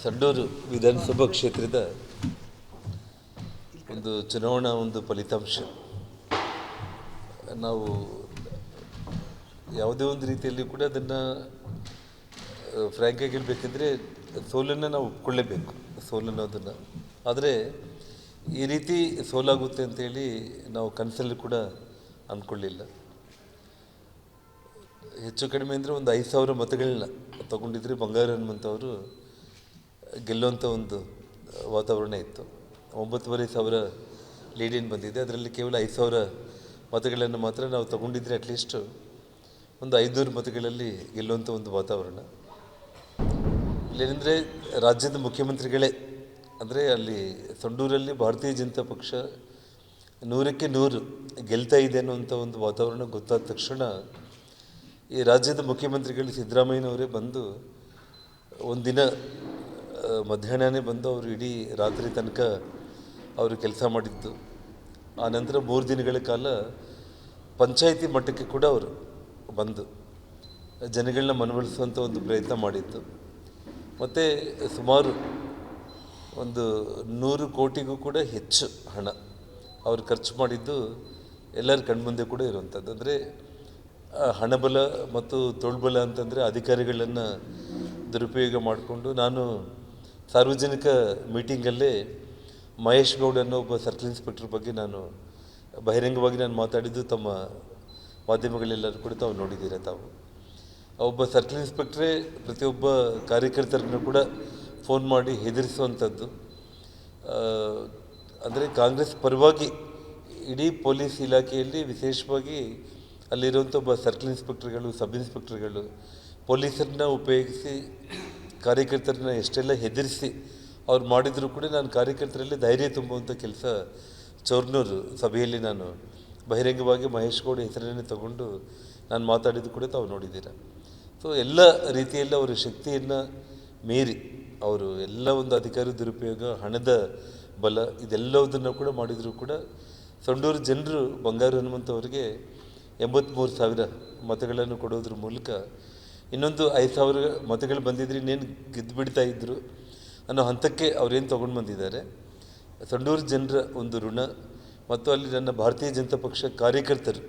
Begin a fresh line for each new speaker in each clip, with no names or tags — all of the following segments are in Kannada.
ಸಂಡೂರು ವಿಧಾನಸಭಾ ಕ್ಷೇತ್ರದ ಒಂದು ಚುನಾವಣಾ ಫಲಿತಾಂಶ ನಾವು ಯಾವುದೇ ಒಂದು ರೀತಿಯಲ್ಲಿ ಕೂಡ ಅದನ್ನು ಫ್ರ್ಯಾಂಕಾಗಿ ಹೇಳಬೇಕೆಂದರೆ ಸೋಲನ್ನು ನಾವು ಒಪ್ಕೊಳ್ಳೇಬೇಕು, ಸೋಲನ್ನೋದನ್ನು. ಆದರೆ ಈ ರೀತಿ ಸೋಲಾಗುತ್ತೆ ಅಂತೇಳಿ ನಾವು ಕನಸಲ್ಲಿ ಕೂಡ ಅಂದ್ಕೊಳ್ಳಿಲ್ಲ. ಹೆಚ್ಚು ಕಡಿಮೆ ಅಂದರೆ ಒಂದು 5,000 ಮತಗಳನ್ನ ತಗೊಂಡಿದ್ರೆ ಬಂಗಾರ ಹನುಮಂತವರು ಗೆಲ್ಲುವಂಥ ಒಂದು ವಾತಾವರಣ ಇತ್ತು. 9,500 ಲೀಡೇನು ಬಂದಿದೆ, ಅದರಲ್ಲಿ ಕೇವಲ 5,000 ಮತಗಳನ್ನು ಮಾತ್ರ ನಾವು ತಗೊಂಡಿದ್ರೆ ಅಟ್ಲೀಸ್ಟು ಒಂದು 500 ಮತಗಳಲ್ಲಿ ಗೆಲ್ಲುವಂಥ ಒಂದು ವಾತಾವರಣ. ಇಲ್ಲೇನೆಂದರೆ ರಾಜ್ಯದ ಮುಖ್ಯಮಂತ್ರಿಗಳೇ, ಅಂದರೆ ಅಲ್ಲಿ ಸಂಡೂರಲ್ಲಿ ಭಾರತೀಯ ಜನತಾ ಪಕ್ಷ 100ಕ್ಕೆ 100 ಗೆಲ್ತಾ ಇದೆ ಅನ್ನುವಂಥ ಒಂದು ವಾತಾವರಣ ಗೊತ್ತಾದ ತಕ್ಷಣ ಈ ರಾಜ್ಯದ ಮುಖ್ಯಮಂತ್ರಿಗಳು ಸಿದ್ದರಾಮಯ್ಯನವರೇ ಬಂದು ಒಂದಿನ ಮಧ್ಯಾಹ್ನವೇ ಬಂದು ಅವರು ಇಡೀ ರಾತ್ರಿ ತನಕ ಅವರು ಕೆಲಸ ಮಾಡಿದ್ದು. ಆ ನಂತರ 3 ದಿನಗಳ ಕಾಲ ಪಂಚಾಯಿತಿ ಮಟ್ಟಕ್ಕೆ ಕೂಡ ಅವರು ಬಂದು ಜನಗಳನ್ನ ಮನವೊಲಿಸುವಂಥ ಒಂದು ಪ್ರಯತ್ನ ಮಾಡಿದ್ದು. ಮತ್ತು ಸುಮಾರು ಒಂದು 100 ಕೋಟಿಗೂ ಕೂಡ ಹೆಚ್ಚು ಹಣ ಅವರು ಖರ್ಚು ಮಾಡಿದ್ದು ಎಲ್ಲರ ಕಣ್ಮುಂದೆ ಕೂಡ ಇರುವಂಥದ್ದು. ಅಂದರೆ ಹಣಬಲ ಮತ್ತು ತೋಳ್ಬಲ ಅಂತಂದರೆ ಅಧಿಕಾರಿಗಳನ್ನು ದುರುಪಯೋಗ ಮಾಡಿಕೊಂಡು, ನಾನು ಸಾರ್ವಜನಿಕ ಮೀಟಿಂಗಲ್ಲೇ ಮಹೇಶ್ ಗೌಡ್ ಅನ್ನೋ ಒಬ್ಬ ಸರ್ಕಲ್ ಇನ್ಸ್ಪೆಕ್ಟರ್ ಬಗ್ಗೆ ನಾನು ಬಹಿರಂಗವಾಗಿ ಮಾತಾಡಿದ್ದು ತಮ್ಮ ಮಾಧ್ಯಮಗಳೆಲ್ಲರೂ ಕೂಡ ತಾವು ನೋಡಿದ್ದೀರ. ತಾವು ಒಬ್ಬ ಸರ್ಕಲ್ ಇನ್ಸ್ಪೆಕ್ಟ್ರೇ ಪ್ರತಿಯೊಬ್ಬ ಕಾರ್ಯಕರ್ತರನ್ನು ಕೂಡ ಫೋನ್ ಮಾಡಿ ಹೆದರಿಸುವಂಥದ್ದು. ಅಂದರೆ ಕಾಂಗ್ರೆಸ್ ಪರವಾಗಿ ಇಡೀ ಪೊಲೀಸ್ ಇಲಾಖೆಯಲ್ಲಿ ವಿಶೇಷವಾಗಿ ಅಲ್ಲಿರುವಂಥ ಒಬ್ಬ ಸರ್ಕಲ್ ಇನ್ಸ್ಪೆಕ್ಟರ್ಗಳು, ಸಬ್ ಇನ್ಸ್ಪೆಕ್ಟರ್ಗಳು ಪೊಲೀಸರನ್ನ ಉಪಯೋಗಿಸಿ ಕಾರ್ಯಕರ್ತರನ್ನ ಎಷ್ಟೆಲ್ಲ ಹೆದರಿಸಿ ಅವ್ರು ಮಾಡಿದರೂ ಕೂಡ ನಾನು ಕಾರ್ಯಕರ್ತರಲ್ಲಿ ಧೈರ್ಯ ತುಂಬುವಂಥ ಕೆಲಸ ಚೌರ್ನೂರು ಸಭೆಯಲ್ಲಿ ನಾನು ಬಹಿರಂಗವಾಗಿ ಮಹೇಶ್ ಗೌಡ ಹೆಸರನ್ನೇ ತಗೊಂಡು ನಾನು ಮಾತಾಡಿದ್ದು ಕೂಡ ತಾವು ನೋಡಿದ್ದೀರ. ಸೊ ಎಲ್ಲ ರೀತಿಯಲ್ಲಿ ಅವರ ಶಕ್ತಿಯನ್ನು ಮೀರಿ ಅವರು ಎಲ್ಲ ಒಂದು ಅಧಿಕಾರಿ ದುರುಪಯೋಗ, ಹಣದ ಬಲ, ಇದೆಲ್ಲದನ್ನು ಕೂಡ ಮಾಡಿದರೂ ಕೂಡ ಸಂಡೂರು ಜನರು ಬಂಗಾರ ಹನುಮಂತವರಿಗೆ 83,000 ಮತಗಳನ್ನು ಕೊಡೋದ್ರ ಮೂಲಕ ಇನ್ನೊಂದು 5,000 ಮತಗಳು ಬಂದಿದ್ರೆ ಇನ್ನೇನು ಗೆದ್ದು ಬಿಡ್ತಾ ಇದ್ದರು ಅನ್ನೋ ಹಂತಕ್ಕೆ ಅವ್ರೇನು ತೊಗೊಂಡು ಬಂದಿದ್ದಾರೆ. ಸಂಡೂರು ಜನರ ಒಂದು ಋಣ ಮತ್ತು ಅಲ್ಲಿ ನನ್ನ ಭಾರತೀಯ ಜನತಾ ಪಕ್ಷ ಕಾರ್ಯಕರ್ತರು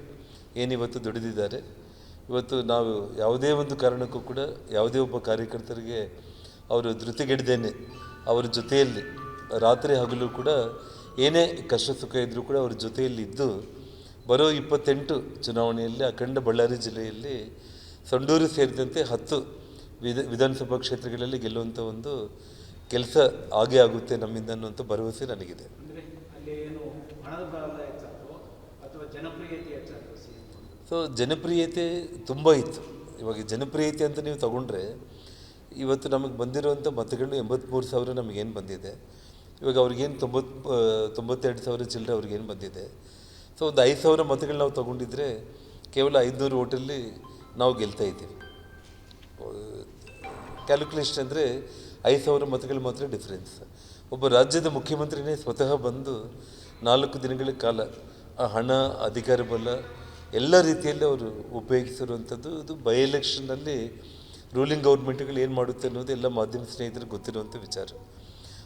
ಏನಿವತ್ತು ದುಡಿದಿದ್ದಾರೆ. ಇವತ್ತು ನಾವು ಯಾವುದೇ ಒಂದು ಕಾರಣಕ್ಕೂ ಕೂಡ ಯಾವುದೇ ಒಬ್ಬ ಕಾರ್ಯಕರ್ತರಿಗೆ ಅವರು ಧೃತಿಗೆಡದೇನೆ ಅವರ ಜೊತೆಯಲ್ಲಿ ರಾತ್ರಿ ಹಗಲು ಕೂಡ ಏನೇ ಕಷ್ಟ ಸುಖ ಇದ್ದರೂ ಕೂಡ ಅವ್ರ ಜೊತೆಯಲ್ಲಿ ಇದ್ದು ಬರೋ 28 ಚುನಾವಣೆಯಲ್ಲಿ ಅಖಂಡ ಬಳ್ಳಾರಿ ಜಿಲ್ಲೆಯಲ್ಲಿ ಸಂಡೂರು ಸೇರಿದಂತೆ 10 ವಿಧಾನಸಭಾ ಕ್ಷೇತ್ರಗಳಲ್ಲಿ ಗೆಲ್ಲುವಂಥ ಒಂದು ಕೆಲಸ ಆಗೇ ಆಗುತ್ತೆ ನಮ್ಮಿಂದ ಅನ್ನುವಂಥ ಭರವಸೆ ನನಗಿದೆ. ಸೊ ಜನಪ್ರಿಯತೆ ತುಂಬ ಇತ್ತು. ಇವಾಗ ಜನಪ್ರಿಯತೆ ಅಂತ ನೀವು ತಗೊಂಡ್ರೆ ಇವತ್ತು ನಮಗೆ ಬಂದಿರುವಂಥ ಮತಗಳು 83,000 ನಮಗೇನು ಬಂದಿದೆ, ಇವಾಗ ಅವ್ರಿಗೇನು 92,000 ಚಿಲ್ಲರೆ ಅವ್ರಿಗೇನು ಬಂದಿದೆ. ಸೊ ಒಂದು 5,000 ಮತಗಳು ನಾವು ತೊಗೊಂಡಿದ್ರೆ ಕೇವಲ 500 ಓಟಲ್ಲಿ ನಾವು ಗೆಲ್ತಾ ಇದ್ದೀವಿ. ಕ್ಯಾಲ್ಕುಲೇಷನ್ ಅಂದರೆ 5,000 ಮತಗಳು ಮಾತ್ರ ಡಿಫ್ರೆನ್ಸ್. ಒಬ್ಬ ರಾಜ್ಯದ ಮುಖ್ಯಮಂತ್ರಿನೇ ಸ್ವತಃ ಬಂದು 4 ದಿನಗಳ ಕಾಲ ಆ ಹಣ, ಅಧಿಕಾರ ಬಲ ಎಲ್ಲ ರೀತಿಯಲ್ಲಿ ಅವರು ಉಪಯೋಗಿಸಿರುವಂಥದ್ದು. ಇದು ಬೈ ಎಲೆಕ್ಷನ್ನಲ್ಲಿ ರೂಲಿಂಗ್ ಗೌರ್ಮೆಂಟ್ಗಳು ಏನು ಮಾಡುತ್ತೆ ಅನ್ನೋದು ಎಲ್ಲ ಮಾಧ್ಯಮ ಸ್ನೇಹಿತರಿಗೆ ಗೊತ್ತಿರುವಂಥ ವಿಚಾರ.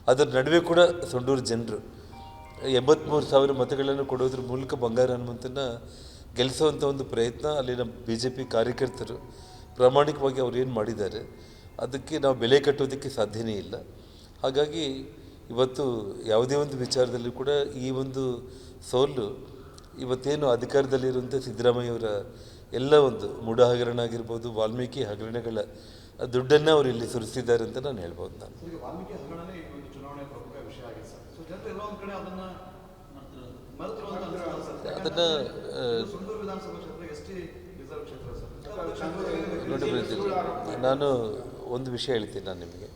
ಅದರ ನಡುವೆ ಕೂಡ ಸಂಡೂರು ಜನರು 83,000 ಮತಗಳನ್ನು ಕೊಡೋದ್ರ ಮೂಲಕ ಬಂಗಾರ ಹನುಮಂತನ ಗೆಲ್ಲಿಸುವಂಥ ಒಂದು ಪ್ರಯತ್ನ ಅಲ್ಲಿನ BJP ಕಾರ್ಯಕರ್ತರು ಪ್ರಾಮಾಣಿಕವಾಗಿ ಅವ್ರು ಏನು ಮಾಡಿದ್ದಾರೆ ಅದಕ್ಕೆ ನಾವು ಬೆಲೆ ಕಟ್ಟೋದಕ್ಕೆ ಸಾಧ್ಯನೇ ಇಲ್ಲ. ಹಾಗಾಗಿ ಇವತ್ತು ಯಾವುದೇ ಒಂದು ವಿಚಾರದಲ್ಲಿ ಕೂಡ ಈ ಒಂದು ಸೋಲು ಇವತ್ತೇನು ಅಧಿಕಾರದಲ್ಲಿರುವಂಥ ಸಿದ್ದರಾಮಯ್ಯವರ ಎಲ್ಲ ಒಂದು ಮೂಢ ಹಗರಣ ಆಗಿರ್ಬೋದು, ವಾಲ್ಮೀಕಿ ಹಗರಣಗಳ ದುಡ್ಡನ್ನು ಅವರು ಇಲ್ಲಿ ಸುರಿಸಿದ್ದಾರೆ ಅಂತ ನಾನು ಹೇಳ್ಬೋದು. ನಾನು ಅದನ್ನು ನೋಡಿ, ನಾನು ಒಂದು ವಿಷಯ ಹೇಳ್ತೀನಿ. ನಾನು ನಿಮಗೆ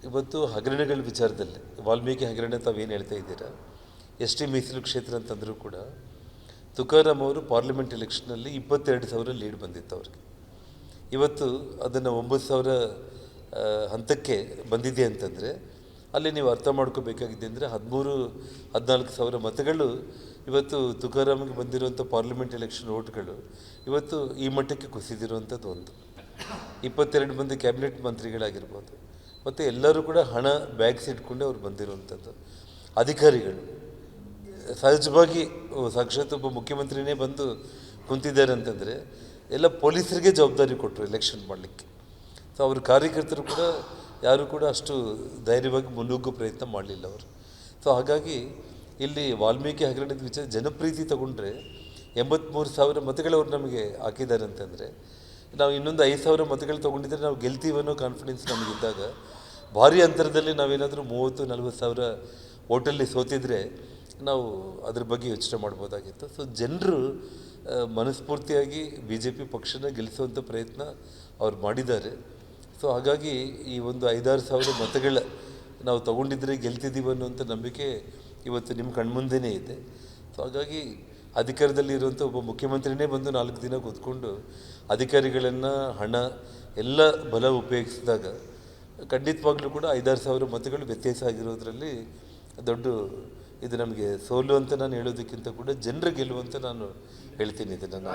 ಇವತ್ತು ಹಗರಣಗಳ ವಿಚಾರದಲ್ಲಿ ವಾಲ್ಮೀಕಿ ಹಗರಣ ತಾವೇನು ಹೇಳ್ತಾ ಇದ್ದೀರಾ, ST ಮೀಸಲು ಕ್ಷೇತ್ರ ಅಂತಂದರೂ ಕೂಡ ತುಕಾರಾಮ್ ಅವರು ಪಾರ್ಲಿಮೆಂಟ್ ಎಲೆಕ್ಷನಲ್ಲಿ 22,000 ಲೀಡ್ ಬಂದಿತ್ತು ಅವ್ರಿಗೆ. ಇವತ್ತು ಅದನ್ನು 9,000 ಹಂತಕ್ಕೆ ಬಂದಿದೆ ಅಂತಂದರೆ ಅಲ್ಲಿ ನೀವು ಅರ್ಥ ಮಾಡ್ಕೋಬೇಕಾಗಿದೆ ಅಂದರೆ 13,000-14,000 ಮತಗಳು ಇವತ್ತು ತುಕಾರಾಮ್ಗೆ ಬಂದಿರುವಂಥ ಪಾರ್ಲಿಮೆಂಟ್ ಎಲೆಕ್ಷನ್ ಓಟ್ಗಳು ಇವತ್ತು ಈ ಮಟ್ಟಕ್ಕೆ ಕುಸಿದಿರುವಂಥದ್ದು ಒಂದು. 22 ಮಂದಿ ಕ್ಯಾಬಿನೆಟ್ ಮಂತ್ರಿಗಳಾಗಿರ್ಬೋದು, ಮತ್ತು ಎಲ್ಲರೂ ಕೂಡ ಹಣ ಬ್ಯಾಗ್ಸ್ ಇಟ್ಕೊಂಡೆ ಅವ್ರು ಬಂದಿರುವಂಥದ್ದು. ಅಧಿಕಾರಿಗಳು ಸಹಜವಾಗಿ ಸಾಕ್ಷಾತ್ ಒಬ್ಬ ಮುಖ್ಯಮಂತ್ರಿನೇ ಬಂದು ಕುಂತಿದ್ದಾರೆ ಅಂತಂದರೆ ಎಲ್ಲ ಪೊಲೀಸರಿಗೆ ಜವಾಬ್ದಾರಿ ಕೊಟ್ಟರು ಎಲೆಕ್ಷನ್ ಮಾಡಲಿಕ್ಕೆ. ಸೊ ಅವ್ರ ಕಾರ್ಯಕರ್ತರು ಕೂಡ ಯಾರೂ ಕೂಡ ಅಷ್ಟು ಧೈರ್ಯವಾಗಿ ಮುನ್ನುಗ್ಗೋ ಪ್ರಯತ್ನ ಮಾಡಲಿಲ್ಲ ಅವರು. ಸೊ ಹಾಗಾಗಿ ಇಲ್ಲಿ ವಾಲ್ಮೀಕಿ ಹಗರಣದ ವಿಚಾರ ಜನಪ್ರೀತಿ ತಗೊಂಡ್ರೆ 83,000 ಮತಗಳು ಅವ್ರು ನಮಗೆ ಹಾಕಿದ್ದಾರೆ ಅಂತಂದರೆ, ನಾವು ಇನ್ನೊಂದು 5,000 ಮತಗಳು ತೊಗೊಂಡಿದ್ರೆ ನಾವು ಗೆಲ್ತೀವನ್ನೋ ಕಾನ್ಫಿಡೆನ್ಸ್ ನಮಗಿದ್ದಾಗ, ಭಾರಿ ಅಂತರದಲ್ಲಿ ನಾವೇನಾದರೂ 30,000-40,000 ಓಟಲ್ಲಿ ಸೋತಿದ್ರೆ ನಾವು ಅದ್ರ ಬಗ್ಗೆ ಯೋಚನೆ ಮಾಡ್ಬೋದಾಗಿತ್ತು. ಸೊ ಜನರು ಮನಸ್ಫೂರ್ತಿಯಾಗಿ BJP ಪಕ್ಷನ ಗೆಲ್ಲಿಸುವಂಥ ಪ್ರಯತ್ನ ಅವ್ರು ಮಾಡಿದ್ದಾರೆ. ಸೊ ಹಾಗಾಗಿ ಈ ಒಂದು 5-6 ಸಾವಿರ ಮತಗಳ ನಾವು ತೊಗೊಂಡಿದ್ರೆ ಗೆಲ್ತಿದ್ದೀವಿ ಅನ್ನುವಂಥ ನಂಬಿಕೆ ಇವತ್ತು ನಿಮ್ಮ ಕಣ್ಮುಂದೆನೇ ಇದೆ. ಸೊ ಹಾಗಾಗಿ ಅಧಿಕಾರದಲ್ಲಿ ಇರುವಂಥ ಒಬ್ಬ ಮುಖ್ಯಮಂತ್ರಿನೇ ಬಂದು 4 ದಿನ ಕೂತ್ಕೊಂಡು ಅಧಿಕಾರಿಗಳನ್ನು ಹಣ ಎಲ್ಲ ಬಲ ಉಪಯೋಗಿಸಿದಾಗ ಖಂಡಿತವಾಗ್ಲೂ ಕೂಡ 5-6 ಸಾವಿರ ಮತಗಳು ವ್ಯತ್ಯಾಸ ಆಗಿರೋದ್ರಲ್ಲಿ ದೊಡ್ಡ ಇದು ನಮಗೆ ಸೋಲು ಅಂತ ನಾನು ಹೇಳೋದಕ್ಕಿಂತ ಕೂಡ ಜನರು ಗೆಲ್ಲುವಂತ ನಾನು ಹೇಳ್ತೀನಿ. ಇದನ್ನು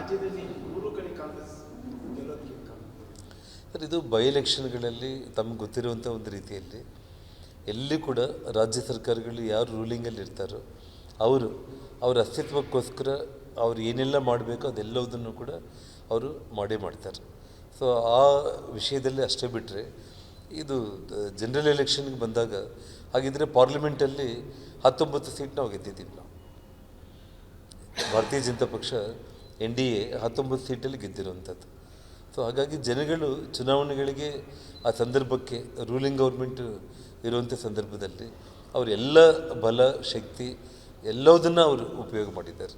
ಸರ್, ಇದು ಬೈ ಎಲೆಕ್ಷನ್ಗಳಲ್ಲಿ ತಮಗೆ ಗೊತ್ತಿರುವಂಥ ಒಂದು ರೀತಿಯಲ್ಲಿ ಎಲ್ಲಿ ಕೂಡ ರಾಜ್ಯ ಸರ್ಕಾರಗಳು ಯಾರು ರೂಲಿಂಗಲ್ಲಿ ಇರ್ತಾರೋ ಅವರ ಅಸ್ತಿತ್ವಕ್ಕೋಸ್ಕರ ಅವ್ರು ಏನೆಲ್ಲ ಮಾಡಬೇಕೋ ಅದೆಲ್ಲದನ್ನು ಕೂಡ ಅವರು ಮಾಡೇ ಮಾಡ್ತಾರೆ. ಸೊ ಆ ವಿಷಯದಲ್ಲಿ ಅಷ್ಟೇ ಬಿಟ್ಟರೆ ಇದು ಜನರಲ್ ಎಲೆಕ್ಷನ್ಗೆ ಬಂದಾಗ ಹಾಗಿದ್ರೆ ಪಾರ್ಲಿಮೆಂಟಲ್ಲಿ 19 ಸೀಟ್ ನಾವು ಗೆದ್ದಿದ್ದೀವಿ. ನಾವು ಭಾರತೀಯ ಜನತಾ ಪಕ್ಷ NDA 19 ಸೀಟಲ್ಲಿ ಗೆದ್ದಿರುವಂಥದ್ದು. ಸೊ ಹಾಗಾಗಿ ಜನಗಳು ಚುನಾವಣೆಗಳಿಗೆ ಆ ಸಂದರ್ಭಕ್ಕೆ ರೂಲಿಂಗ್ ಗೌರ್ಮೆಂಟ್ ಇರುವಂಥ ಸಂದರ್ಭದಲ್ಲಿ ಅವರೆಲ್ಲ ಬಲ ಶಕ್ತಿ ಎಲ್ಲದನ್ನು ಅವರು ಉಪಯೋಗ ಮಾಡಿದ್ದಾರೆ.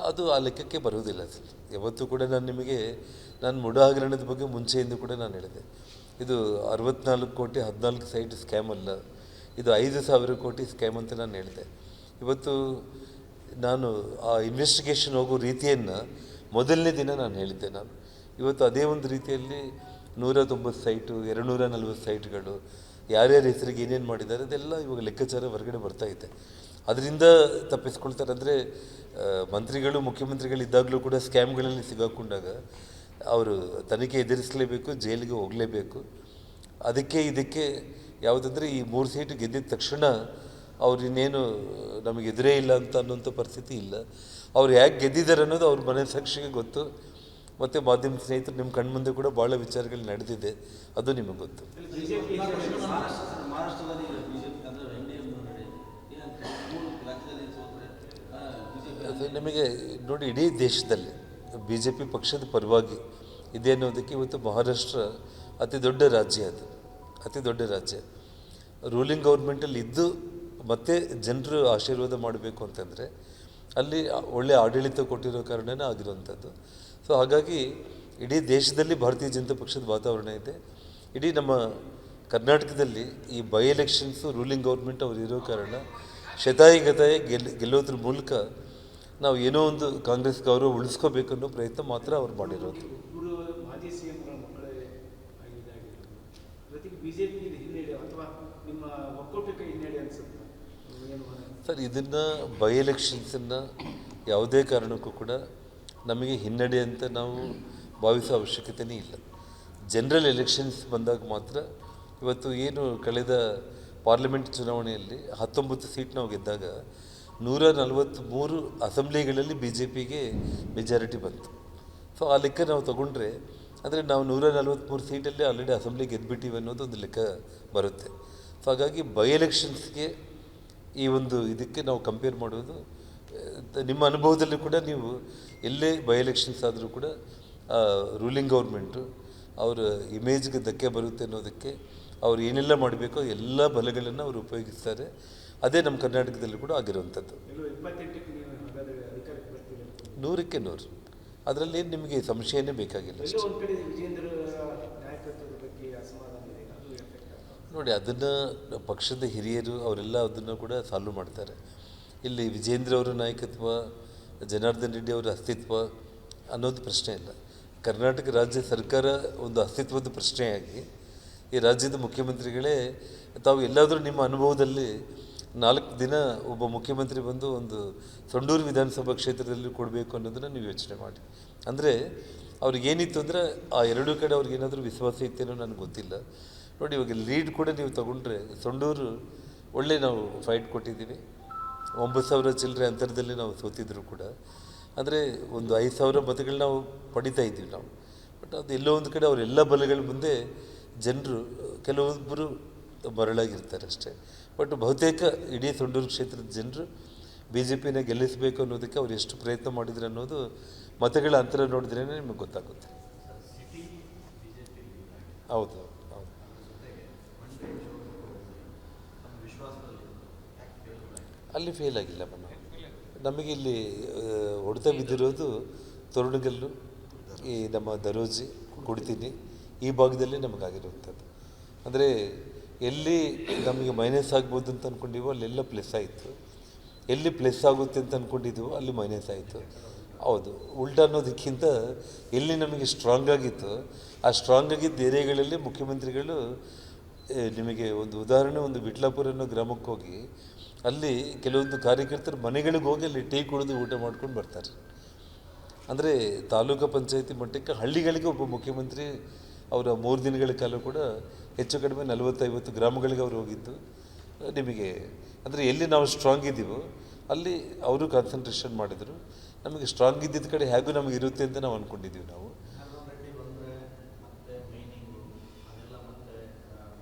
ಅದು ಆ ಲೆಕ್ಕಕ್ಕೆ ಬರುವುದಿಲ್ಲ ಸರ್. ಯಾವತ್ತೂ ಕೂಡ ನಾನು ಮುಡ ಹಗರಣದ ಬಗ್ಗೆ ಮುಂಚೆಯಿಂದ ಕೂಡ ನಾನು ಹೇಳಿದೆ, ಇದು 64 ಕೋಟಿ 14 ಸೈಟ್ ಸ್ಕ್ಯಾಮ್ ಅಲ್ಲ, ಇದು 5,000 ಕೋಟಿ ಸ್ಕ್ಯಾಮ್ ಅಂತ ನಾನು ಹೇಳಿದೆ. ಇವತ್ತು ನಾನು ಆ ಇನ್ವೆಸ್ಟಿಗೇಷನ್ ಹೋಗೋ ರೀತಿಯನ್ನು ಮೊದಲನೇ ದಿನ ನಾನು ಹೇಳಿದ್ದೆ. ಇವತ್ತು ಅದೇ ಒಂದು ರೀತಿಯಲ್ಲಿ 190 ಸೈಟು 240 ಸೈಟ್ಗಳು ಯಾರ್ಯಾರ ಹೆಸರಿಗೆ ಏನೇನು ಮಾಡಿದ್ದಾರೆ ಅದೆಲ್ಲ ಇವಾಗ ಲೆಕ್ಕಾಚಾರ ಹೊರಗಡೆ ಬರ್ತಾ ಇದೆ. ಅದರಿಂದ ತಪ್ಪಿಸ್ಕೊಳ್ತಾರೆ. ಅಂದರೆ ಮಂತ್ರಿಗಳು ಮುಖ್ಯಮಂತ್ರಿಗಳಿದ್ದಾಗಲೂ ಕೂಡ ಸ್ಕ್ಯಾಮ್ಗಳಲ್ಲಿ ಸಿಗಾಕೊಂಡಾಗ ಅವರು ತನಿಖೆ ಎದುರಿಸಲೇಬೇಕು, ಜೈಲಿಗೆ ಹೋಗಲೇಬೇಕು. ಇದಕ್ಕೆ ಯಾವುದಂದರೆ ಈ 3 ಸೀಟ್ ಗೆದ್ದಿದ ತಕ್ಷಣ ಅವ್ರು ಇನ್ನೇನು ನಮಗೆ ಎದುರೇ ಇಲ್ಲ ಅನ್ನೋಂಥ ಪರಿಸ್ಥಿತಿ ಇಲ್ಲ. ಅವ್ರು ಯಾಕೆ ಗೆದ್ದಿದ್ದಾರೆ ಅನ್ನೋದು ಅವ್ರ ಮನಸ್ಸಾಕ್ಷಿಗೆ ಗೊತ್ತು. ಮತ್ತು ಮಾಧ್ಯಮ ಸ್ನೇಹಿತರು ನಿಮ್ಮ ಕಣ್ಮುಂದೆ ಕೂಡ ಭಾಳ ವಿಚಾರಗಳು ನಡೆದಿದೆ, ಅದು ನಿಮಗೆ ಗೊತ್ತು. ನಿಮಗೆ ನೋಡಿ, ಇಡೀ ದೇಶದಲ್ಲಿ BJP ಪಕ್ಷದ ಪರವಾಗಿ ಇದೆ ಅನ್ನೋದಕ್ಕೆ ಇವತ್ತು ಮಹಾರಾಷ್ಟ್ರ ಅತಿ ದೊಡ್ಡ ರಾಜ್ಯ. ಅದು ಅತಿ ದೊಡ್ಡ ರಾಜ್ಯ. ರೂಲಿಂಗ್ ಗೌರ್ಮೆಂಟಲ್ಲಿ ಇದ್ದು ಮತ್ತೆ ಜನರು ಆಶೀರ್ವಾದ ಮಾಡಬೇಕು ಅಂತಂದರೆ ಅಲ್ಲಿ ಒಳ್ಳೆಯ ಆಡಳಿತ ಕೊಟ್ಟಿರೋ ಕಾರಣನೇ ಆಗಿರುವಂಥದ್ದು. ಸೊ ಹಾಗಾಗಿ ಇಡೀ ದೇಶದಲ್ಲಿ ಭಾರತೀಯ ಜನತಾ ಪಕ್ಷದ ವಾತಾವರಣ ಇದೆ. ಇಡೀ ನಮ್ಮ ಕರ್ನಾಟಕದಲ್ಲಿ ಈ ಬೈ ಎಲೆಕ್ಷನ್ಸು ರೂಲಿಂಗ್ ಗೌರ್ಮೆಂಟ್ ಅವರು ಇರೋ ಕಾರಣ ಶತಾಯಿಗತಾಯಿ ಗೆಲ್ಲೋದ್ರ ಮೂಲಕ ನಾವು ಏನೋ ಒಂದು ಕಾಂಗ್ರೆಸ್ ಗೌರವ ಉಳಿಸ್ಕೋಬೇಕನ್ನೋ ಪ್ರಯತ್ನ ಮಾತ್ರ ಅವ್ರು ಮಾಡಿರೋದು. ಸರ್, ಇದನ್ನು ಬೈ ಎಲೆಕ್ಷನ್ಸನ್ನು ಯಾವುದೇ ಕಾರಣಕ್ಕೂ ಕೂಡ ನಮಗೆ ಹಿನ್ನಡೆ ಅಂತ ನಾವು ಭಾವಿಸೋ ಅವಶ್ಯಕತೆಯೇ ಇಲ್ಲ. ಜನರಲ್ ಎಲೆಕ್ಷನ್ಸ್ ಬಂದಾಗ ಮಾತ್ರ ಇವತ್ತು ಏನು ಕಳೆದ ಪಾರ್ಲಿಮೆಂಟ್ ಚುನಾವಣೆಯಲ್ಲಿ 19 ಸೀಟ್ ನಾವು ಗೆದ್ದಾಗ 143 ಅಸೆಂಬ್ಲಿಗಳಲ್ಲಿ BJPಗೆ ಮೆಜಾರಿಟಿ ಬಂತು. ಸೊ ಆ ಲೆಕ್ಕ ನಾವು ತಗೊಂಡ್ರೆ ಅಂದರೆ ನಾವು 143 ಸೀಟಲ್ಲಿ ಆಲ್ರೆಡಿ ಅಸೆಂಬ್ಲಿ ಗೆದ್ದುಬಿಟ್ಟಿವಿ ಅನ್ನೋದು ಒಂದು ಲೆಕ್ಕ ಬರುತ್ತೆ. ಸೊ ಹಾಗಾಗಿ ಬೈ ಎಲೆಕ್ಷನ್ಸ್ಗೆ ಈ ಒಂದು ಇದಕ್ಕೆ ನಾವು ಕಂಪೇರ್ ಮಾಡೋದು, ನಿಮ್ಮ ಅನುಭವದಲ್ಲಿ ಕೂಡ ನೀವು ಎಲ್ಲೇ ಬೈ ಎಲೆಕ್ಷನ್ಸ್ ಆದರೂ ಕೂಡ ರೂಲಿಂಗ್ ಗೌರ್ಮೆಂಟು ಅವರ ಇಮೇಜ್ಗೆ ಧಕ್ಕೆ ಬರುತ್ತೆ ಅನ್ನೋದಕ್ಕೆ ಅವ್ರು ಏನೆಲ್ಲ ಮಾಡಬೇಕೋ ಎಲ್ಲ ಬಲಗಳನ್ನು ಅವರು ಉಪಯೋಗಿಸ್ತಾರೆ. ಅದೇ ನಮ್ಮ ಕರ್ನಾಟಕದಲ್ಲಿ ಕೂಡ ಆಗಿರುವಂಥದ್ದು. 100ಕ್ಕೆ 100 ಅದರಲ್ಲಿ ನಿಮಗೆ ಸಂಶಯನೇ ಬೇಕಾಗಿಲ್ಲ. ನೋಡಿ, ಅದನ್ನು ಪಕ್ಷದ ಹಿರಿಯರು ಅವರೆಲ್ಲ ಅದನ್ನು ಕೂಡ ಸಾಲ್ವ್ ಮಾಡ್ತಾರೆ. ಇಲ್ಲಿ ವಿಜೇಂದ್ರ ಅವರ ನಾಯಕತ್ವ, ಜನಾರ್ದನ್ ರೆಡ್ಡಿ ಅವರ ಅಸ್ತಿತ್ವ ಅನ್ನೋದು ಪ್ರಶ್ನೆ ಇಲ್ಲ. ಕರ್ನಾಟಕ ರಾಜ್ಯ ಸರ್ಕಾರ ಒಂದು ಅಸ್ತಿತ್ವದ ಪ್ರಶ್ನೆಯಾಗಿ ಈ ರಾಜ್ಯದ ಮುಖ್ಯಮಂತ್ರಿಗಳೇ ತಾವು ಎಲ್ಲಾದರೂ ನಿಮ್ಮ ಅನುಭವದಲ್ಲಿ 4 ದಿನ ಒಬ್ಬ ಮುಖ್ಯಮಂತ್ರಿ ಬಂದು ಒಂದು ಸಂಡೂರು ವಿಧಾನಸಭಾ ಕ್ಷೇತ್ರದಲ್ಲಿ ಕೊಡಬೇಕು ಅನ್ನೋದನ್ನು ನೀವು ಯೋಚನೆ ಮಾಡಿ. ಅಂದರೆ ಅವ್ರಿಗೇನಿತ್ತು ಅಂದರೆ ಆ ಎರಡೂ ಕಡೆ ಅವ್ರಿಗೇನಾದರೂ ವಿಶ್ವಾಸ ಇತ್ತೇನೋ ನನಗೆ ಗೊತ್ತಿಲ್ಲ. ನೋಡಿ, ಇವಾಗ ಲೀಡ್ ಕೂಡ ನೀವು ತಗೊಂಡ್ರೆ ಸಂಡೂರು ಒಳ್ಳೆ ನಾವು ಫೈಟ್ ಕೊಟ್ಟಿದ್ದೀವಿ. 9,000 ಚಿಲ್ಲರೆ ಅಂತರದಲ್ಲಿ ನಾವು ಸೋತಿದ್ರು ಕೂಡ. ಅಂದರೆ ಒಂದು 5,000 ಮತಗಳು ನಾವು ಪಡಿತಾ ಇದ್ದೀವಿ ನಾವು. ಬಟ್ ಅದು ಎಲ್ಲೋ ಒಂದು ಕಡೆ ಅವರೆಲ್ಲ ಬಲಗಳ ಮುಂದೆ ಜನರು ಕೆಲವೊಬ್ಬರು ಮರಳಾಗಿರ್ತಾರೆ ಅಷ್ಟೇ. ಬಟ್ ಬಹುತೇಕ ಇಡೀ ಸಂಡೂರು ಕ್ಷೇತ್ರದ ಜನರು BJPನ ಗೆಲ್ಲಿಸಬೇಕು ಅನ್ನೋದಕ್ಕೆ ಅವ್ರು ಎಷ್ಟು ಪ್ರಯತ್ನ ಮಾಡಿದ್ರು ಅನ್ನೋದು ಮತಗಳ ಅಂತರ ನೋಡಿದ್ರೇ ನಿಮಗೆ ಗೊತ್ತಾಗುತ್ತೆ. ಹೌದು ಹೌದು. ಅಲ್ಲಿ ಫೇಲ್ ಆಗಿಲ್ಲ ಮನ. ನಮಗೆ ಇಲ್ಲಿ ಹೊಡೆತ ಬಿದ್ದಿರೋದು ತೋರಣಗಲ್ಲು, ಈ ನಮ್ಮ ದರೋಜಿ, ಕುಡ್ತೀನಿ, ಈ ಭಾಗದಲ್ಲಿ ನಮಗಾಗಿರುವಂಥದ್ದು. ಅಂದರೆ ಎಲ್ಲಿ ನಮಗೆ ಮೈನಸ್ ಆಗ್ಬೋದು ಅಂತ ಅಂದ್ಕೊಂಡಿವೋ ಅಲ್ಲೆಲ್ಲ ಪ್ಲಸ್ ಆಯಿತು, ಎಲ್ಲಿ ಪ್ಲಸ್ ಆಗುತ್ತೆ ಅಂತ ಅಂದ್ಕೊಂಡಿದ್ದೀವೋ ಅಲ್ಲಿ ಮೈನಸ್ ಆಯಿತು. ಹೌದು, ಉಲ್ಟಾ ಅನ್ನೋದಕ್ಕಿಂತ ಎಲ್ಲಿ ನಮಗೆ ಸ್ಟ್ರಾಂಗ್ ಆಗಿತ್ತು ಆ ಸ್ಟ್ರಾಂಗ್ ಆಗಿದ್ದ ಏರಿಯಾಗಳಲ್ಲಿ ಮುಖ್ಯಮಂತ್ರಿಗಳು, ನಿಮಗೆ ಒಂದು ಉದಾಹರಣೆ, ಒಂದು ವಿಟ್ಲಾಪುರ ಅನ್ನೋ ಗ್ರಾಮಕ್ಕೆ ಹೋಗಿ ಅಲ್ಲಿ ಕೆಲವೊಂದು ಕಾರ್ಯಕರ್ತರು ಮನೆಗಳಿಗೆ ಹೋಗಿ ಅಲ್ಲಿ ಟೀ ಕುಡಿದು ಊಟ ಮಾಡ್ಕೊಂಡು ಬರ್ತಾರೆ. ಅಂದರೆ ತಾಲೂಕು ಪಂಚಾಯತಿ ಮಟ್ಟಕ್ಕೆ ಹಳ್ಳಿಗಳಿಗೆ ಒಬ್ಬ ಮುಖ್ಯಮಂತ್ರಿ ಅವರ 3 ದಿನಗಳ ಕಾಲ ಕೂಡ ಹೆಚ್ಚು ಕಡಿಮೆ 40-50 ಗ್ರಾಮಗಳಿಗೆ ಅವರು ಹೋಗಿದ್ದು ನಿಮಗೆ. ಅಂದರೆ ಎಲ್ಲಿ ನಾವು ಸ್ಟ್ರಾಂಗ್ ಇದ್ದೀವೋ ಅಲ್ಲಿ ಅವರು ಕಾನ್ಸಂಟ್ರೇಷನ್ ಮಾಡಿದರು. ನಮಗೆ ಸ್ಟ್ರಾಂಗ್ ಇದ್ದಿದ್ದ ಕಡೆ ಹೇಗೂ ನಮಗೆ ಇರುತ್ತೆ ಅಂತ ನಾವು ಅಂದ್ಕೊಂಡಿದ್ದೀವಿ ನಾವು.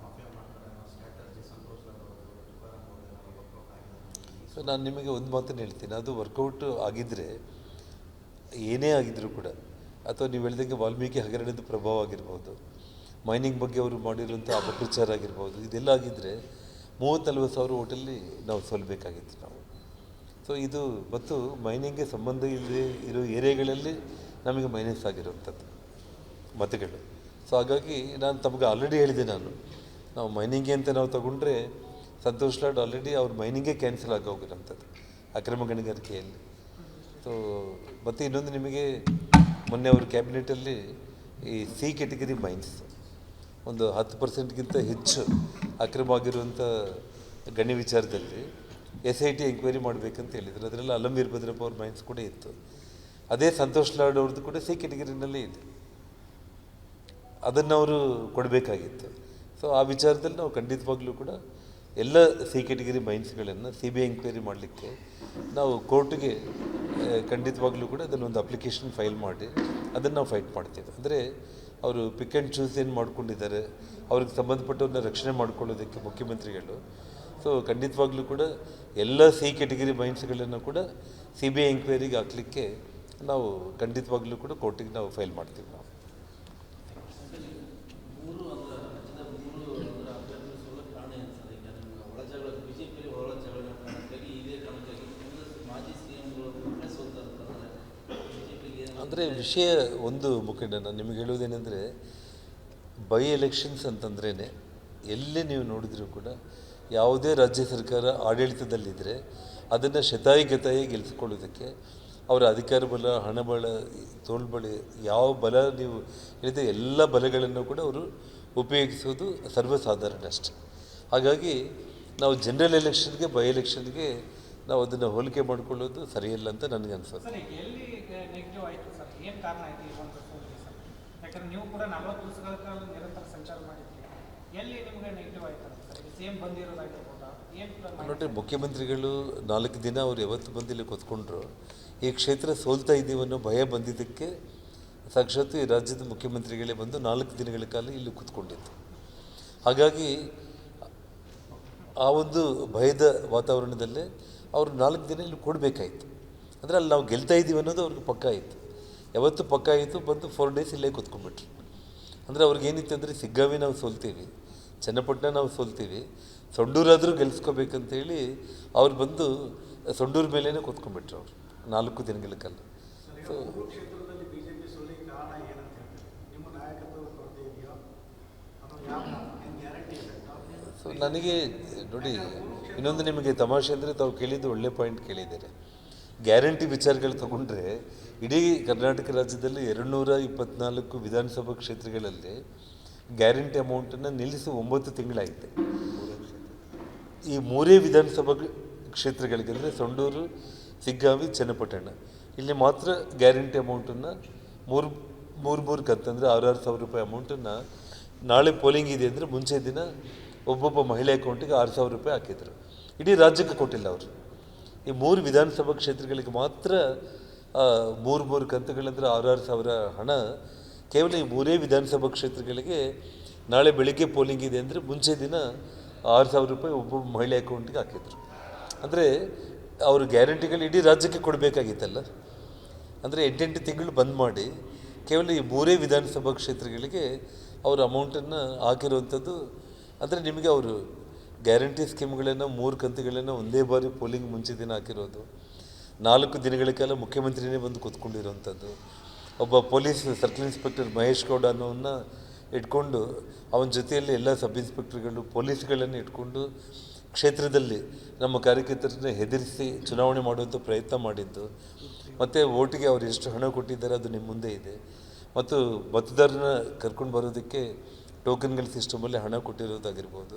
ಸೊ ನಾನು ನಿಮಗೆ ಒಂದು ಮಾತನ್ನು ಹೇಳ್ತೀನಿ, ಅದು ವರ್ಕೌಟ್ ಆಗಿದ್ದರೆ ಏನೇ ಆಗಿದ್ದರೂ ಕೂಡ, ಅಥವಾ ನೀವು ಹೇಳ್ದಂಗೆ ವಾಲ್ಮೀಕಿ ಹಗರಣದ ಪ್ರಭಾವ ಆಗಿರ್ಬೋದು, ಮೈನಿಂಗ್ ಬಗ್ಗೆ ಅವರು ಮಾಡಿರುವಂಥ ಅಪಪ್ರಚಾರ ಆಗಿರ್ಬೋದು, ಇದೆಲ್ಲ ಆಗಿದ್ದರೆ 30-40 ಸಾವಿರ ಓಟಲ್ಲಿ ನಾವು ಸೋಲ್ಬೇಕಾಗಿತ್ತು ನಾವು. ಸೊ ಇದು ಮತ್ತು ಮೈನಿಂಗ್ಗೆ ಸಂಬಂಧ ಇಲ್ಲದೆ ಇರೋ ಏರಿಯಾಗಳಲ್ಲಿ ನಮಗೆ ಮೈನಸ್ ಆಗಿರುವಂಥದ್ದು ಮತಗಳು. ಸೊ ಹಾಗಾಗಿ ನಾನು ತಮಗೆ ಆಲ್ರೆಡಿ ಹೇಳಿದೆ, ನಾವು ಮೈನಿಂಗ್ಗೆ ಅಂತ ನಾವು ತಗೊಂಡ್ರೆ ಸಂತೋಷ್ ಲಾಡ್ ಆಲ್ರೆಡಿ ಅವ್ರ ಮೈನಿಂಗೇ ಕ್ಯಾನ್ಸಲ್ ಆಗೋಗಿರೋಂಥದ್ದು ಅಕ್ರಮ ಗಣಿಗಾರಿಕೆಯಲ್ಲಿ. ಸೊ ಮತ್ತು ಇನ್ನೊಂದು, ನಿಮಗೆ ಮೊನ್ನೆ ಅವರು ಕ್ಯಾಬಿನೆಟಲ್ಲಿ ಈ ಸಿ ಕ್ಯಾಟಗರಿ ಮೈನ್ಸ್ ಒಂದು 10% ಹೆಚ್ಚು ಅಕ್ರಮ ಆಗಿರುವಂಥ ಗಣಿ ವಿಚಾರದಲ್ಲಿ SIT ಎಂಕ್ವೈರಿ ಮಾಡಬೇಕಂತ ಹೇಳಿದರು. ಅದರಲ್ಲಿ ಅಲ್ಲಂ ವೀರಭದ್ರಪ್ಪ ಅವ್ರ ಮೈನ್ಸ್ ಕೂಡ ಇತ್ತು. ಅದೇ ಸಂತೋಷ್ ಲಾಡ್ ಅವ್ರದ್ದು ಕೂಡ ಸಿ ಕ್ಯಾಟಗರಿನಲ್ಲೇ ಇದೆ, ಅದನ್ನು ಅವರು ಕೊಡಬೇಕಾಗಿತ್ತು. ಸೊ ಆ ವಿಚಾರದಲ್ಲಿ ನಾವು ಖಂಡಿತವಾಗ್ಲೂ ಕೂಡ ಎಲ್ಲ ಸಿ ಕ್ಯಾಟಗರಿ ಮೈನ್ಸ್ಗಳನ್ನು CBI ಎಂಕ್ವೈರಿ ಮಾಡಲಿಕ್ಕೆ ನಾವು ಕೋರ್ಟ್ಗೆ ಖಂಡಿತವಾಗ್ಲೂ ಕೂಡ ಅದನ್ನೊಂದು ಅಪ್ಲಿಕೇಶನ್ ಫೈಲ್ ಮಾಡಿ ಅದನ್ನು ನಾವು ಫೈಟ್ ಮಾಡ್ತೀವಿ. ಅಂದರೆ ಅವರು ಪಿಕ್ ಆ್ಯಂಡ್ ಚೂಸ್ ಏನು ಮಾಡ್ಕೊಂಡಿದ್ದಾರೆ, ಅವ್ರಿಗೆ ಸಂಬಂಧಪಟ್ಟವ್ರನ್ನ ರಕ್ಷಣೆ ಮಾಡ್ಕೊಳ್ಳೋದಕ್ಕೆ ಮುಖ್ಯಮಂತ್ರಿಗಳು. ಸೊ ಖಂಡಿತವಾಗ್ಲೂ ಕೂಡ ಎಲ್ಲ ಸಿ ಕ್ಯಾಟಗರಿ ಮೈನ್ಸ್ಗಳನ್ನು ಕೂಡ CBI ಎಂಕ್ವೈರಿಗೆ ಹಾಕಲಿಕ್ಕೆ ನಾವು ಖಂಡಿತವಾಗ್ಲೂ ಕೂಡ ಕೋರ್ಟಿಗೆ ನಾವು ಫೈಲ್ ಮಾಡ್ತೀವಿ ನಾವು. ಅಂದರೆ ವಿಷಯ ಒಂದು ಮುಖಂಡ, ನಾನು ನಿಮಗೆ ಹೇಳುವುದೇನೆಂದರೆ, ಬೈ ಎಲೆಕ್ಷನ್ಸ್ ಅಂತಂದ್ರೇ ಎಲ್ಲೇ ನೀವು ನೋಡಿದರೂ ಕೂಡ ಯಾವುದೇ ರಾಜ್ಯ ಸರ್ಕಾರ ಆಡಳಿತದಲ್ಲಿದ್ದರೆ ಅದನ್ನು ಶತಾಯಿಗತಾಯಿ ಗೆಲ್ಲಿಸ್ಕೊಳ್ಳೋದಕ್ಕೆ ಅವರ ಅಧಿಕಾರ ಬಲ, ಹಣ ಬಲ, ತೋಳ್ಬಲ, ಯಾವ ಬಲ ನೀವು ಹೇಳಿದ ಎಲ್ಲ ಬಲಗಳನ್ನು ಕೂಡ ಅವರು ಉಪಯೋಗಿಸೋದು ಸರ್ವಸಾಧಾರಣ ಅಷ್ಟೆ. ಹಾಗಾಗಿ ನಾವು ಜನರಲ್ ಎಲೆಕ್ಷನ್ಗೆ, ಬೈ ಎಲೆಕ್ಷನ್ಗೆ ನಾವು ಅದನ್ನು ಹೋಲಿಕೆ ಮಾಡಿಕೊಳ್ಳೋದು ಸರಿಯಲ್ಲ ಅಂತ ನನಗೆ ಅನ್ಸುತ್ತೆ. ನೋಡಿ, ಮುಖ್ಯಮಂತ್ರಿಗಳು 4 ದಿನ ಅವ್ರು ಯಾವತ್ತು ಬಂದು ಇಲ್ಲಿ ಕೂತ್ಕೊಂಡ್ರು, ಈ ಕ್ಷೇತ್ರ ಸೋಲ್ತಾ ಇದ್ದೀವನ್ನೋ ಭಯ ಬಂದಿದ್ದಕ್ಕೆ ಸಾಕ್ಷಾತ್ ಈ ರಾಜ್ಯದ ಮುಖ್ಯಮಂತ್ರಿಗಳೇ ಬಂದು 4 ದಿನಗಳ ಕಾಲ ಇಲ್ಲಿ ಕೂತ್ಕೊಂಡಿತ್ತು. ಹಾಗಾಗಿ ಆ ಒಂದು ಭಯದ ವಾತಾವರಣದಲ್ಲೇ ಅವರು 4 ದಿನ ಇಲ್ಲಿ ಕೊಡಬೇಕಾಯಿತು. ಅಂದರೆ ಅಲ್ಲಿ ನಾವು ಗೆಲ್ತಾ ಇದ್ದೀವಿ ಅನ್ನೋದು ಅವ್ರಿಗೆ ಪಕ್ಕ ಆಯಿತು. ಯಾವತ್ತು ಪಕ್ಕ ಆಯಿತು, ಬಂದು 4 ಡೇಸ್ ಇಲ್ಲೇ ಕೂತ್ಕೊಂಡ್ಬಿಟ್ರು. ಅಂದರೆ ಅವ್ರಿಗೇನಿತ್ತು ಅಂದರೆ, ಸಿಗ್ಗಾವಿ ನಾವು ಸೋಲ್ತೀವಿ, ಚನ್ನಪಟ್ಟಣ ನಾವು ಸೋಲ್ತೀವಿ, ಸಂಡೂರಾದರೂ ಗೆಲ್ಲಿಸ್ಕೋಬೇಕಂತೇಳಿ ಅವ್ರು ಬಂದು ಸಂಡೂರು ಮೇಲೇ ಕೂತ್ಕೊಂಡ್ಬಿಟ್ರು ಅವರು 4 ದಿನಗಳ ಕಾಲ. ಸೊ ನನಗೆ ನೋಡಿ, ಇನ್ನೊಂದು ನಿಮಗೆ ತಮಾಷೆ ಅಂದರೆ, ತಾವು ಕೇಳಿದ್ದು ಒಳ್ಳೆ ಪಾಯಿಂಟ್ ಕೇಳಿದ್ದಾರೆ. ಗ್ಯಾರಂಟಿ ವಿಚಾರಗಳು ತಗೊಂಡ್ರೆ ಇಡೀ ಕರ್ನಾಟಕ ರಾಜ್ಯದಲ್ಲಿ 224 ವಿಧಾನಸಭಾ ಕ್ಷೇತ್ರಗಳಲ್ಲಿ ಗ್ಯಾರಂಟಿ ಅಮೌಂಟನ್ನು ನಿಲ್ಲಿಸಿ 9 ತಿಂಗಳಾಗಿದೆ. ಈ ಮೂರೇ ವಿಧಾನಸಭಾ ಕ್ಷೇತ್ರಗಳಿಗೆ ಅಂದರೆ ಸೊಂಡೂರು, ಸಿಗ್ಗಾವಿ, ಚನ್ನಪಟ್ಟಣ ಇಲ್ಲಿ ಮಾತ್ರ ಗ್ಯಾರಂಟಿ ಅಮೌಂಟನ್ನು ಮೂರು ಕಂತಂದರೆ 6,000 ರೂಪಾಯಿ ಅಮೌಂಟನ್ನು ನಾಳೆ ಪೋಲಿಂಗ್ ಇದೆ ಅಂದರೆ ಮುಂಚೆ ದಿನ ಒಬ್ಬೊಬ್ಬ ಮಹಿಳೆ ಅಕೌಂಟಿಗೆ 6,000 ರೂಪಾಯಿ ಹಾಕಿದರು. ಇಡೀ ರಾಜ್ಯಕ್ಕೆ ಕೊಟ್ಟಿಲ್ಲ ಅವರು. ಈ 3 ವಿಧಾನಸಭಾ ಕ್ಷೇತ್ರಗಳಿಗೆ ಮಾತ್ರ ಮೂರು ಕಂತುಗಳಂದರೆ 6,000 ಹಣ ಕೇವಲ ಈ 3 ವಿಧಾನಸಭಾ ಕ್ಷೇತ್ರಗಳಿಗೆ ನಾಳೆ ಬೆಳಿಗ್ಗೆ ಪೋಲಿಂಗ್ ಇದೆ ಅಂದರೆ ಮುಂಚೆ ದಿನ 6,000 ರೂಪಾಯಿ ಒಬ್ಬೊಬ್ಬ ಮಹಿಳೆ ಅಕೌಂಟಿಗೆ ಹಾಕಿದರು. ಅಂದರೆ ಅವರು ಗ್ಯಾರಂಟಿಗಳು ಇಡೀ ರಾಜ್ಯಕ್ಕೆ ಕೊಡಬೇಕಾಗಿತ್ತಲ್ಲ. ಅಂದರೆ 8 ತಿಂಗಳು ಬಂದ್ ಮಾಡಿ ಕೇವಲ ಈ 3 ವಿಧಾನಸಭಾ ಕ್ಷೇತ್ರಗಳಿಗೆ ಅವರು ಅಮೌಂಟನ್ನು ಹಾಕಿರುವಂಥದ್ದು. ಅಂದರೆ ನಿಮಗೆ ಅವರು ಗ್ಯಾರಂಟಿ ಸ್ಕೀಮ್ಗಳನ್ನು 3 ಕಂತುಗಳನ್ನು ಒಂದೇ ಬಾರಿ ಪೋಲಿಂಗ್ ಮುಂಚೆ ದಿನ ಹಾಕಿರೋದು, 4 ದಿನಗಳ ಕಾಲ ಮುಖ್ಯಮಂತ್ರಿನೇ ಬಂದು ಕೂತ್ಕೊಂಡಿರೋವಂಥದ್ದು, ಒಬ್ಬ police circle inspector Mahesh Gowda ಅನ್ನೋನ್ನ ಇಟ್ಕೊಂಡು ಅವನ ಜೊತೆಯಲ್ಲಿ ಎಲ್ಲ ಸಬ್ ಇನ್ಸ್ಪೆಕ್ಟರ್ಗಳು ಪೊಲೀಸ್ಗಳನ್ನು ಇಟ್ಕೊಂಡು ಕ್ಷೇತ್ರದಲ್ಲಿ ನಮ್ಮ ಕಾರ್ಯಕರ್ತರನ್ನ ಹೆದರಿಸಿ ಚುನಾವಣೆ ಮಾಡುವಂಥ ಪ್ರಯತ್ನ ಮಾಡಿದ್ದು, ಮತ್ತು ಓಟಿಗೆ ಅವರು ಎಷ್ಟು ಹಣ ಕೊಟ್ಟಿದ್ದಾರೆ ಅದು ನಿಮ್ಮ ಮುಂದೆ ಇದೆ. ಮತ್ತು ಮತದಾರನ ಕರ್ಕೊಂಡು ಬರೋದಕ್ಕೆ ಟೋಕನ್ಗಳ ಸಿಸ್ಟಮಲ್ಲಿ ಹಣ ಕೊಟ್ಟಿರೋದಾಗಿರ್ಬೋದು.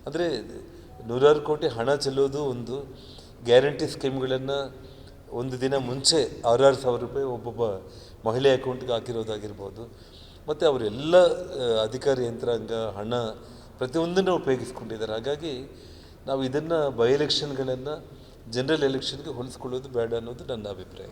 ಅಂದರೆ 100 ಕೋಟಿ ಹಣ ಚೆಲ್ಲೋದು ಒಂದು, ಗ್ಯಾರಂಟಿ ಸ್ಕೀಮ್ಗಳನ್ನು ಒಂದು ದಿನ ಮುಂಚೆ 6,000 ರೂಪಾಯಿ ಒಬ್ಬೊಬ್ಬ ಮಹಿಳೆ ಅಕೌಂಟ್ಗೆ ಹಾಕಿರೋದಾಗಿರ್ಬೋದು. ಮತ್ತು ಅವರೆಲ್ಲ ಅಧಿಕಾರಿ ಯಂತ್ರಾಂಗ ಹಣ ಪ್ರತಿಯೊಂದನ್ನು ಉಪಯೋಗಿಸ್ಕೊಂಡಿದ್ದಾರೆ. ಹಾಗಾಗಿ ನಾವು ಇದನ್ನು ಬೈ ಎಲೆಕ್ಷನ್ಗಳನ್ನು ಜನರಲ್ ಎಲೆಕ್ಷನ್ಗೆ ಹೋಲಿಸ್ಕೊಳ್ಳೋದು ಬೇಡ ಅನ್ನೋದು ನನ್ನ ಅಭಿಪ್ರಾಯ.